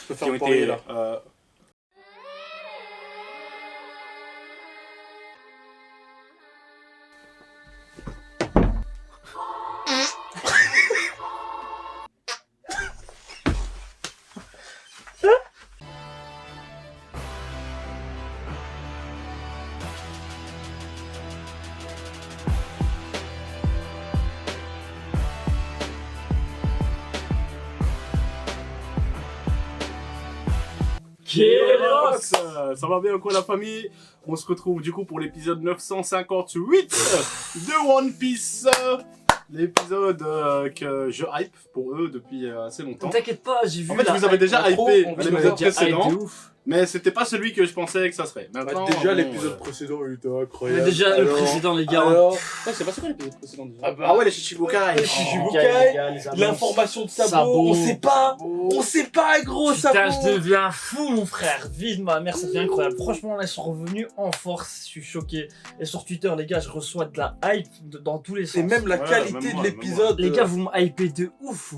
peux qui faire ont parier, été... là. Kélox, ça va bien quoi la famille? On se retrouve du coup pour l'épisode 958 de One Piece. L'épisode que je hype pour eux depuis assez longtemps. T'inquiète pas, j'ai vu. En fait, je vous avais déjà hypé on vous l'épisode avait déjà hype précédent, de ouf. mais c'était pas celui que je pensais que ça serait. Maintenant, Déjà, bon, l'épisode précédent, il était Mais incroyable. déjà, le Alors, précédent, les gars. Alors, Ouais, c'est passé quoi l'épisode précédent déjà? bah, ouais, les Shichibukai. les Shichibukai, l'information de Sabo, on sait pas, gros, Putain, Sabo. je deviens fou, mon frère. Vive ma mère, ça devient incroyable. Franchement, là, ils sont revenus en force. Je suis choqué. Et sur Twitter, les gars, je reçois de la hype dans tous les sens. C'est même la Ouais, qualité même moi, de l'épisode. Les gars, vous me hypez de ouf.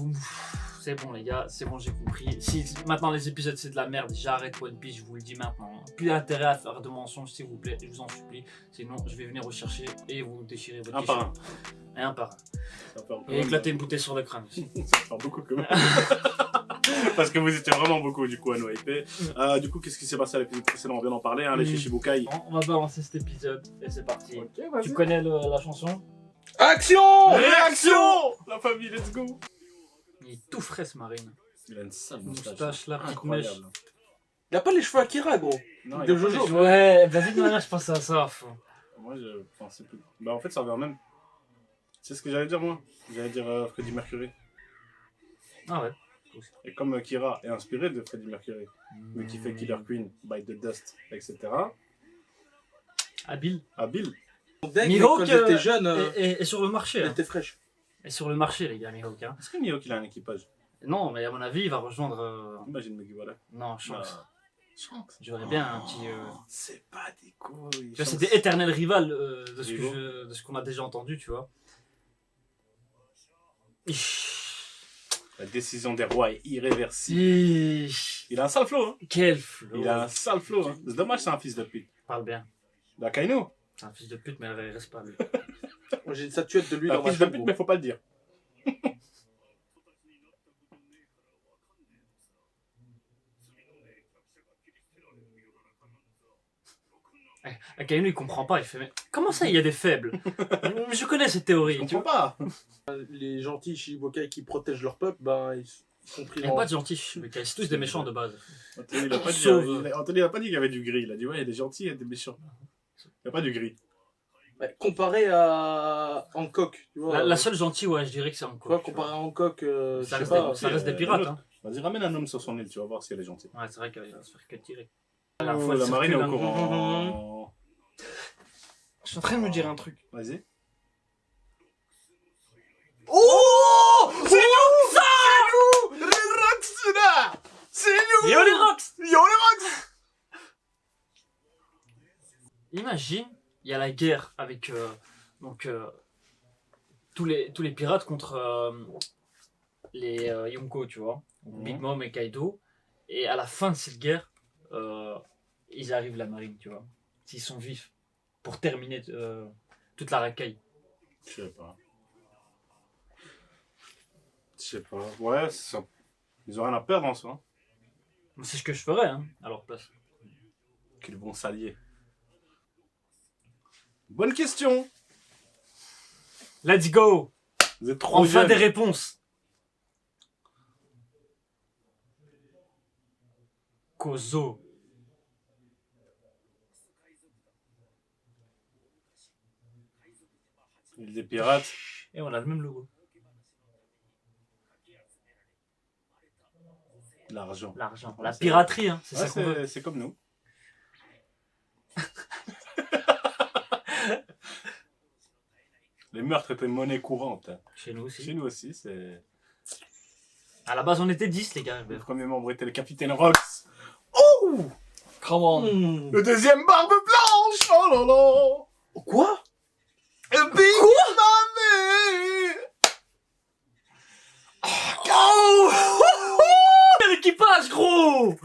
C'est bon, les gars, c'est bon, j'ai compris. Si maintenant les épisodes c'est de la merde, j'arrête One Piece, je vous le dis maintenant. Plus intérêt à faire de mensonges, s'il vous plaît, je vous en supplie. Sinon, je vais venir vous chercher et vous déchirer votre Un par un. Et un par un. Ça fait un peu Et éclater une bouteille sur le crâne aussi. Ça fait beaucoup quand même. Parce que vous étiez vraiment beaucoup du coup à nous hyper. Du coup, qu'est-ce qui s'est passé à l'épisode précédent? On vient d'en parler, hein, les Shichibukai. Bon, on va balancer cet épisode et c'est parti. Ok, Tu connais la chanson? Action! Réaction! La famille, let's go! Il est tout frais ce marine. Il a une sale Moustache, la petite mèche. incroyable. Il a pas les cheveux Akira, gros. Non, De il a pas Jojo. les cheveux. Ouais, bah vite de manière, je pense à ça. Moi, je pensais plus. Bah, en fait, ça revient même. C'est ce que j'allais dire, moi. J'allais dire Freddie Mercury. Ah ouais. Et comme Kira est inspiré de Freddie Mercury, mais qui fait Killer Queen, Bite the Dust, etc. Habile. Habile. Dès Mihawk, quand j'étais jeune, Et sur le marché. elle Hein. était fraîche. Et sur le marché, les gars, Mihawk. Hein. Est-ce que Mihawk il a un équipage? Non, mais à mon avis, il va rejoindre. Imagine Mugiwara. Non, Shanks. Shanks. J'aurais bien un petit. C'est pas des couilles. Tu vois, c'est Shanks. des éternels rivales Rivaux. de ce qu'on a déjà entendu, tu vois. La décision des rois est irréversible. Ish. Il a un sale flow, hein. Quel flow. Il a un sale flow, hein. C'est dommage, c'est un fils de pute. Parle bien. La Kainu. C'est un fils de pute, mais il reste pas lui. Moi, j'ai une statuette de lui Un dans ma fils de chambre. pute, gros. mais faut pas le dire. Akainu, il comprend pas. Il fait, mais comment ça, il y a des faibles? Je connais cette théorie. Je Tu comprends vois. pas. Les gentils Shichibukai qui protègent leur peuple, ben, ils sont pris Il n'y a dans... pas de gentils. C'est tous des méchants de base. Anthony, il a pas dit, Sauf- Anthony, il a pas dit qu'il y avait du gris. Il a dit, ouais, il y a des gentils, il y a des méchants. Il n'y a pas du gris. Ouais, comparé à Hancock, tu vois. La seule gentille, ouais, je dirais que c'est Tu encore. vois, comparé à Hancock, je Ça sais reste, pas. ça reste des pirates. Hein. Vas-y, ramène un homme sur son île, tu vas voir si elle est gentille. Ouais, c'est vrai qu'elle va se faire que tirer. La elle marine est au circule, hein. courant. Je suis en train de me dire un truc. Vas-y. Oh! C'est nous! Ça C'est nous! Les Rocks, là! C'est nous! Yo les rocks! Yo les Rocks! Imagine, il y a la guerre avec tous les pirates contre les Yonko, tu vois. Big Mom et Kaido. Et à la fin de cette guerre, ils arrivent la marine, tu vois. S'ils sont vifs. Pour terminer toute la racaille. Je sais pas. Je sais pas. Ouais, ça... ils ont rien à perdre en soi. C'est ce que je ferais, hein, à leur place. Qu'ils vont s'allier. Bonne question. Let's go! Vous êtes trop Enfin jeunes. des réponses! Kozo. Île des pirates. Et on a le même logo. L'argent. L'argent. Ouais, La c'est- piraterie, hein, c'est Ouais, ça qu'on veut. c'est comme nous. Les meurtres étaient monnaie courante. Chez nous aussi. Chez nous aussi, c'est... À la base, on était 10, les gars. Le premier membre était le capitaine Rox. Comment? Le deuxième, barbe blanche. Oh là là. Quoi? Et Big Mami. L'équipage, gros! gros.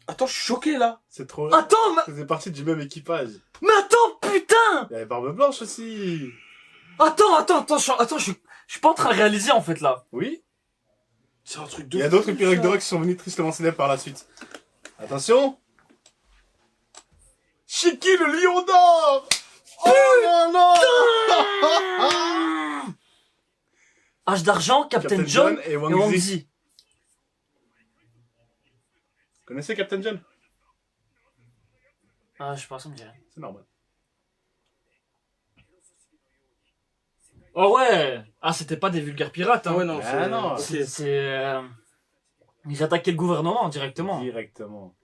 Attends, je suis choqué là. C'est trop... Attends, Ça faisait partie du même équipage. mais attends, putain. Il y avait Barbe Blanche aussi. Attends, je suis pas en train de réaliser en fait là. Oui. C'est un truc de Il y a fou, d'autres pirogues ça. de rock qui sont venus tristement célèbres par la suite. Attention. Shiki le lion d'or. Oh là là. H d'argent, Captain John et et Wang Wang Zi. Zi. Vous connaissez Captain John? Ah, je sais pas, ça me dit rien. C'est normal. Oh ouais. Ah, c'était pas des vulgaires pirates, hein. Ah ouais, non, Ah non. ok. Ils attaquaient le gouvernement directement. Directement.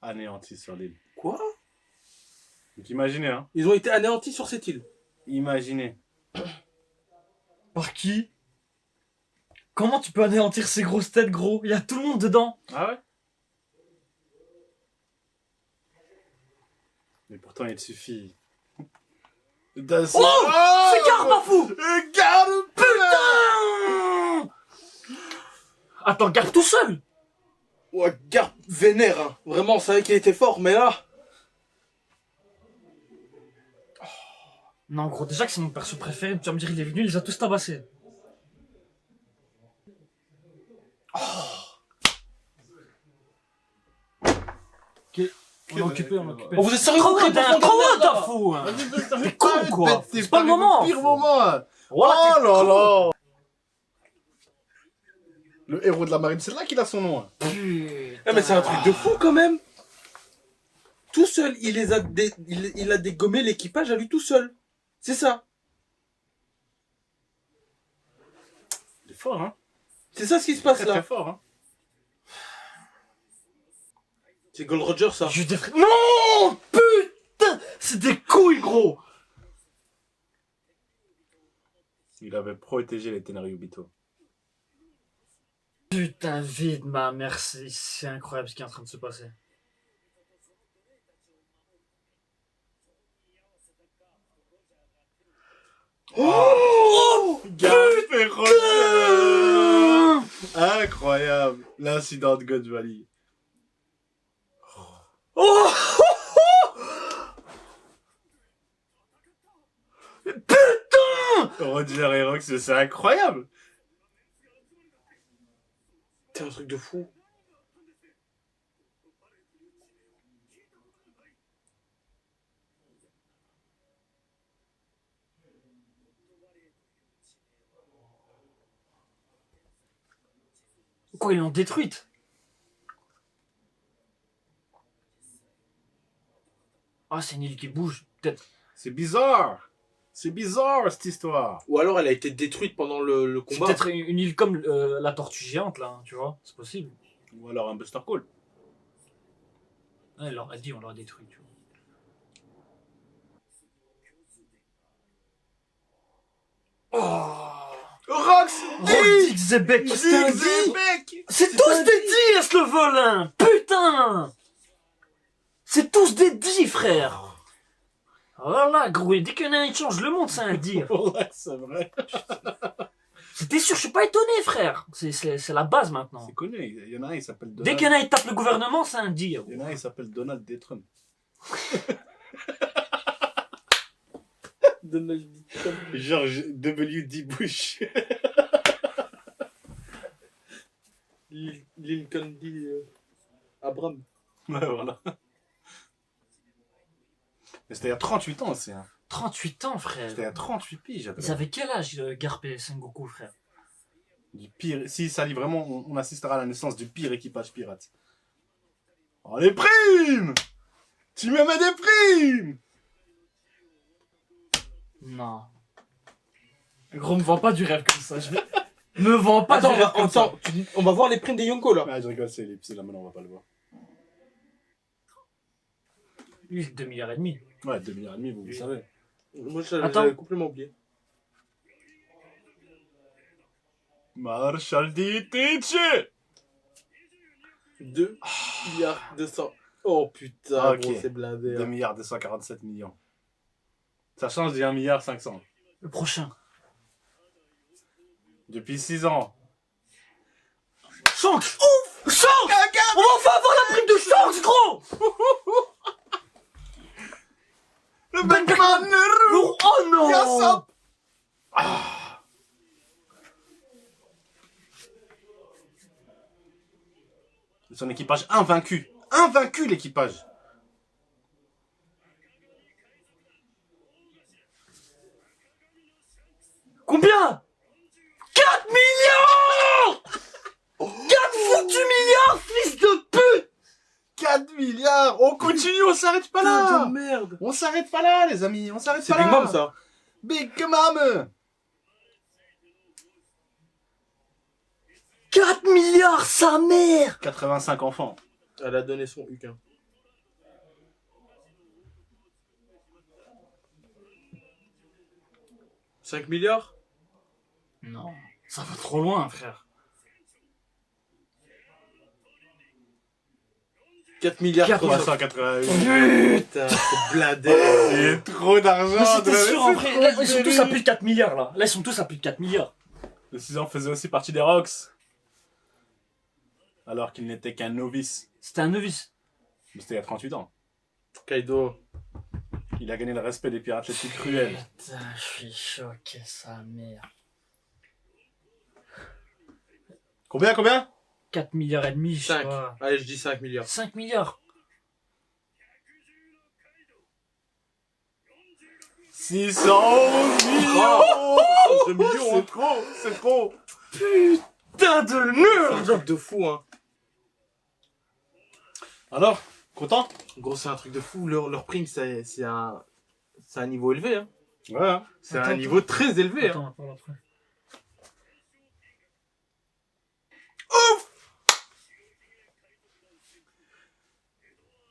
Anéanti sur l'île. Quoi? Donc imaginez, hein. Ils ont été anéantis sur cette île. Imaginez. Par qui? Comment tu peux anéantir ces grosses têtes, gros? Il y a tout le monde dedans. Ah ouais? Mais pourtant, il suffit. Oh, c'est Garbafou. Garde Putain. Attends, Garp tout seul. Ouais, Garp vénère, hein. Vraiment, on savait qu'il était fort, mais là... Non, gros, déjà que c'est mon perso préféré, tu vas me dire, il est venu, il les a tous tabassés. Ok, on est occupé. Oh, vous êtes sérieux? Comment Vous t'es un con, t'as fou, hein. T'es con, quoi. C'est pas le moment. Pire moment. Voilà, Oh t'es là con. là. Le héros de la marine, c'est là qu'il a son nom. Hein. Putain. Ah, mais c'est un truc de fou quand même. Tout seul, il a dégommé l'équipage à lui tout seul. C'est ça. Il est fort, hein. C'est ça ce qui se passe Très là. très fort, hein. C'est Gold Roger ça. Je défrais. Non, putain, c'est des couilles, gros. Il avait protégé les Tenryubito. Putain, vide, ma mère, c'est incroyable ce qui est en train de se passer. Oh, Garp et Roger. Incroyable. L'incident de God Valley. Oh, putain. Roger et Rox, c'est incroyable. C'est un truc de fou. Quoi, ils l'ont détruite? Ah, c'est une île qui bouge, peut-être. C'est bizarre. C'est bizarre cette histoire. Ou alors elle a été détruite pendant le C'est combat. peut-être une île comme la tortue géante, là, hein, tu vois, c'est possible. Ou alors un Buster Call. Ouais, elle leur a dit, on l'a détruit, tu vois. Oh, Rox, Dick Zebek, c'est tous des dits à ce level, hein. Putain. C'est tous des dits, frère. Voilà, gros, et dès qu'il y en a un qui change le monde, c'est un dire. Ouais, c'est vrai. C'était sûr, je suis pas étonné, frère. C'est la base maintenant. C'est connu. Il y en a un, il s'appelle Donald. Dès qu'il y en a un qui tape le gouvernement, c'est un dire. Il y en a un, il s'appelle Donald J. Trump. Donald Trump. George W.D. Bush. Lincoln dit Abraham. Ouais, voilà. Mais c'était il y a 38 ans aussi. Hein. 38 ans, frère. C'était il y a 38 piges. Ils avaient quel âge, Garp et Sengoku, frère? Du pire. Si ça lit vraiment, on assistera à la naissance du pire équipage pirate. Oh, les primes! Tu me mets des primes! Non. Gros, me vends pas du rêve comme ça. Me vends pas Attends, du rêve comme ça. on va voir les primes des Yonko là. Ah, je rigole, c'est ellipse, là maintenant on va pas le voir. Lui, 2 milliards et demi. Ouais, 2 milliards et demi, vous le savez. Moi Attends. j'avais complètement oublié. Marshall D. Teach! 2 milliards 200. Oh putain, Ah, ok. gros, c'est blindé. 2 hein. milliards 247 millions. Ça change des 1 milliard 500. Le prochain. Depuis 6 ans. Shanks. Ouf. Shanks. On va enfin avoir la prime de Shanks, gros. Le Batman Oh non. Yassop. Son équipage invaincu. Invaincu, l'équipage. Combien? 4 milliards. 4 foutus milliards, fils de pute. 4 milliards. On continue, on s'arrête pas Putain là. de merde. On s'arrête pas là, les amis. On s'arrête C'est pas là. Big Mom, ça. Big Mom. 4 milliards, sa mère. 85 enfants. Elle a donné son huc. 5 milliards? Non, ça va trop loin, frère. 4 milliards. 388. Putain, c'est blindé. C'est trop d'argent. Mais c'était André, sûr, en c'est vrai. trop Là, ils sont tous à délire. plus de 4 milliards, là. Là, ils sont tous à plus de 4 milliards. Le 6 ans faisait aussi partie des Rocks. Alors qu'il n'était qu'un novice. C'était un novice. Mais c'était il y a 38 ans. Kaido. Il a gagné le respect des pirates les plus cruels. Putain, je suis choqué, sa mère. Combien 4 milliards et demi, je sais 5. pas. Allez, je dis 5 milliards. 5 milliards. 611 millions. 2 millions, C'est hein. trop, c'est trop. Putain de C'est un merde. truc de fou, hein. Alors, content? Gros, c'est un truc de fou. Leur prime, c'est un niveau élevé, hein. Ouais. Hein. C'est Attends, un niveau très élevé, hein. Attends, on parle après.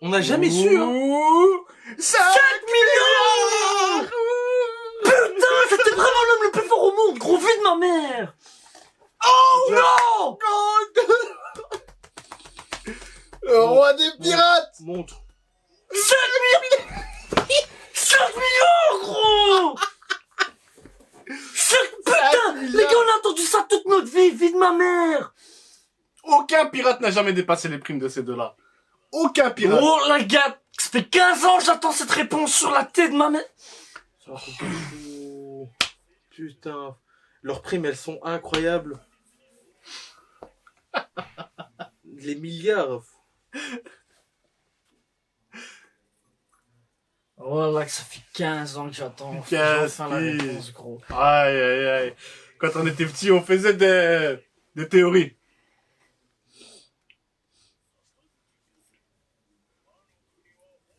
On n'a jamais su, hein. Ouh, 5 millions. Putain, c'était vraiment l'homme le plus fort au monde. Gros vide, ma mère. Oh non. Le roi des pirates. Montre. 5 millions, gros. 5 putain. Les gars, on a entendu ça toute notre vie. Vide, ma mère. Aucun pirate n'a jamais dépassé les primes de ces deux-là. Aucun pirate. Oh la gars, ça fait 15 ans que j'attends cette réponse sur la tête de ma mère. C'est un truc de fou. Putain. Leurs primes, elles sont incroyables. Les milliards. Oh là, que ça fait 15 ans que j'attends. Qu'est-ce Enfin la qui- réponse, gros. Aïe, aïe, aïe. Quand on était petit, on faisait des théories.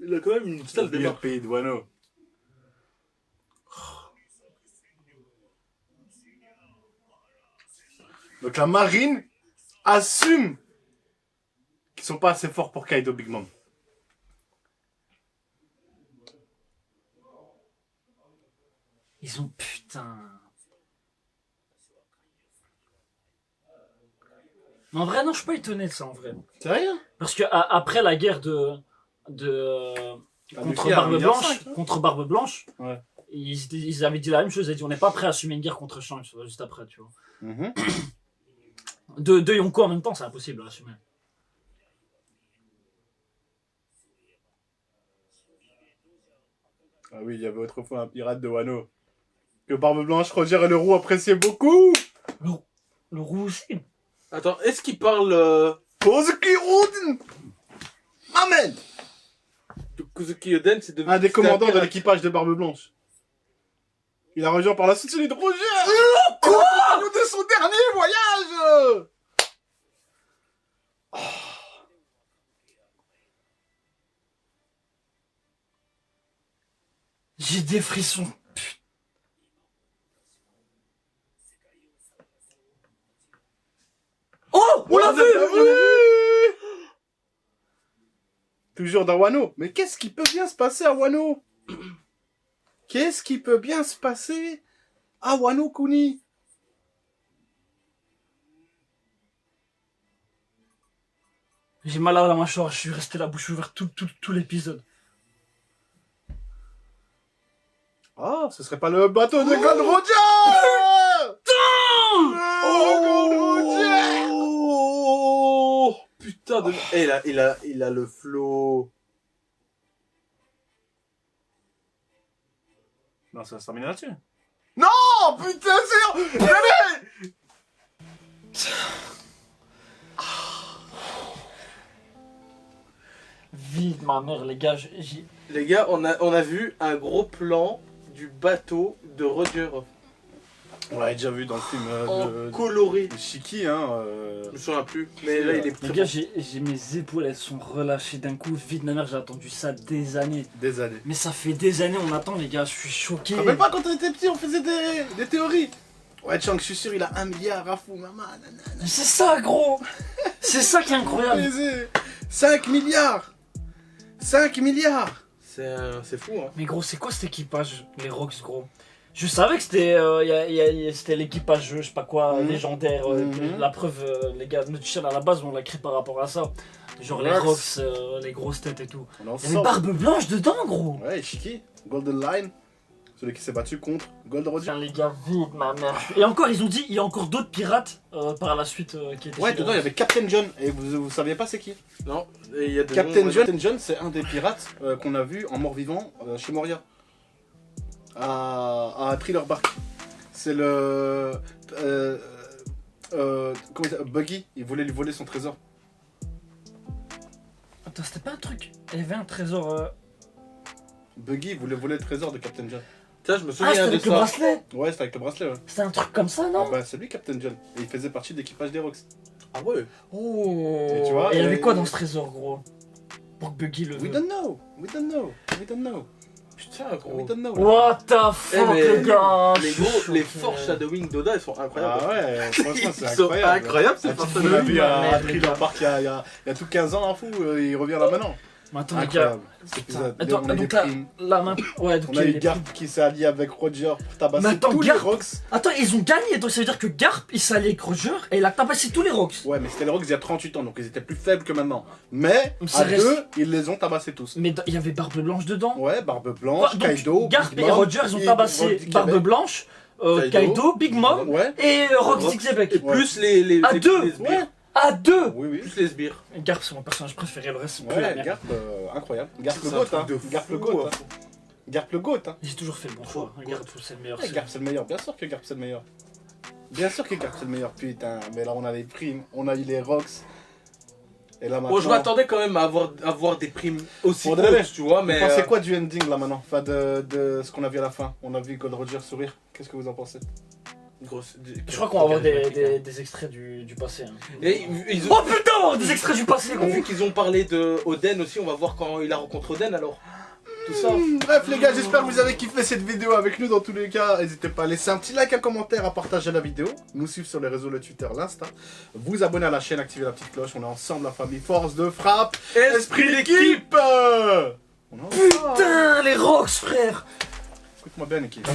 Il a quand même une Le salle de pire bain. pays de Wano. Donc la marine assume qu'ils sont pas assez forts pour Kaido Big Mom. Ils ont putain. Mais en vrai, non, je suis pas étonné de ça en vrai. C'est rien. Parce que après la guerre contre Barbe Blanche, Ouais. ils avaient dit la même chose. Ils avaient dit on n'est pas prêt à assumer une guerre contre Shanks juste après, tu vois. Deux Yonko en même temps, c'est impossible à assumer. Ah oui, il y avait autrefois un pirate de Wano. Que Barbe Blanche, Roger et le Roux appréciaient beaucoup. Le roux aussi. Attends, est-ce qu'il parle Kozuki Oden. Amen. de Kuzuki Oden? C'est devenu Un des commandants de pirate. l'équipage de Barbe Blanche. Il a rejoint par la suite celui de Roger. Quoi? Compagnon de son dernier voyage. J'ai des frissons. Oh, on l'a vu. Toujours dans Wano. Mais qu'est-ce qui peut bien se passer à Wano? Qu'est-ce qui peut bien se passer à Wano Kuni? J'ai mal à la mâchoire, je suis resté la bouche ouverte tout l'épisode. Ah, ce serait pas le bateau de Gold Roger? Oh putain de... Eh, il a le flow. Non, ça va se terminer là-dessus. Non, putain, c'est... Bébé. Vide ma mère, les gars. Les gars, on a vu un gros plan du bateau de Roger. On l'a déjà vu dans le film En coloré. de Shiki, hein. Je me souviens plus. Mais là, il est Les très gars, bon. j'ai mes épaules, elles sont relâchées d'un coup. Vide ma mère, j'ai attendu ça des années. Des années. Mais ça fait des années, on attend, les gars. Je suis choqué. Tu te rappelles pas quand on était petit, on faisait des théories. Ouais, Chang, je suis sûr, il a 1 milliard à fou, maman. Mais c'est ça, gros. C'est ça qui est incroyable. 5 milliards. 5 milliards. C'est fou, hein. Mais gros, c'est quoi cet équipage, les Rocks, gros? Je savais que c'était c'était l'équipage, je sais pas quoi, légendaire. La preuve, les gars, notre chaîne à la base, on l'a créé par rapport à ça. Genre les Rocks, les grosses têtes et tout. On en Il y avait sort. Barbe Blanche dedans, gros. Ouais, Shiki, Golden Line, celui qui s'est battu contre Gold Roger. Putain, les gars, vide ma mère. Et encore, ils ont dit, il y a encore d'autres pirates par la suite qui étaient Ouais, chez dedans il y les avait Captain John, et vous saviez pas c'est qui? Non, et il y a des Captain noms, John, Captain John, c'est un des pirates qu'on a vu en mort-vivant chez Moria. À Thriller Bark. C'est le. Comment il s'appelle, Buggy, il voulait lui voler son trésor. Attends, c'était pas un truc. Il y avait un trésor. Buggy, il voulait voler le trésor de Captain John. Tiens, je me Ah, souviens c'était de avec le ça. bracelet. Ouais, c'était avec le bracelet, ouais. C'était un truc comme ça, non? Ah bah, c'est lui Captain John. Et il faisait partie de l'équipage des Rocks. Ah ouais. Oh. Et tu vois, Et il y avait et- quoi dans ce trésor, gros? Pour que Buggy le We veut. don't know, we don't know, we don't know, Putain, we gros. don't know. What the fuck, mais les gars? Les je suis gros, les choqué. forces Shadowing d'Oda, elles sont incroyables. Ah ouais, franchement, c'est Ils sont incroyable. incroyables, ces Ah, tu personnages. l'as vu à Merde, Thriller Bark il y a tout 15 ans, un fou, il revient là maintenant. Mais attends, les gars. Incroyable, cet épisode. Attends, On a eu donc là, Prim, la main. Ouais, donc on il y a a eu les Garp qui s'est allié avec Roger pour Mais tabasser attends, tous les Garp- Rocks. Attends, ils ont gagné, donc ça veut dire que Garp, il s'est allié avec Roger et il a tabassé tous les Rocks. Ouais, mais c'était les Rocks il y a 38 ans, donc ils étaient plus faibles que maintenant. Mais, Ça à reste- deux, ils les ont tabassés tous. Mais il y avait Barbe Blanche dedans. Ouais, Barbe Blanche, Donc, Kaido, Garp Big et Mom, Roger, ils ont et tabassé Roddy Barbe Québec. Blanche, Kaido, Big Mom Ouais, et Rox Rox. Dixebeck. Et plus les À les- deux. les sbires. ouais, À deux. oui, oui. Plus les sbires. Garp, c'est mon personnage préféré, le reste, c'est plus la Ouais, merde. Garp, incroyable. Garp le C'est un GOAT, truc hein. de fou, Garp le GOAT, hein. hein. Garp le GOAT, hein. J'ai toujours fait le bon choix. Garp, c'est le meilleur. Ouais, Garp c'est le meilleur, bien sûr que Garp c'est le meilleur. Bien sûr que Garp c'est le meilleur, putain. Mais là on a les primes, on a eu les Rocks. Et là maintenant. Bon, je m'attendais quand même à avoir des primes aussi Faudrait aller. hautes, tu vois, mais... Vous pensez quoi du ending là maintenant? Enfin de ce qu'on a vu à la fin. On a vu Gold Roger sourire. Qu'est-ce que vous en pensez? Je crois qu'on va avoir des extraits du passé. hein. Et ils Oh ont... putain, des extraits du passé, gros. Vu qu'ils ont parlé de Oden aussi, on va voir quand il a rencontré Oden alors. Tout ça. Bref les gars, j'espère que vous avez kiffé cette vidéo avec nous. Dans tous les cas, n'hésitez pas à laisser un petit like, un commentaire, à partager la vidéo, nous suivre sur les réseaux, le Twitter, l'Insta, vous abonner à la chaîne, activer la petite cloche. On est ensemble, la famille Force de Frappe, Esprit d'équipe. On est ensemble. Putain, les Rocks, frère. Écoute-moi bien, équipe.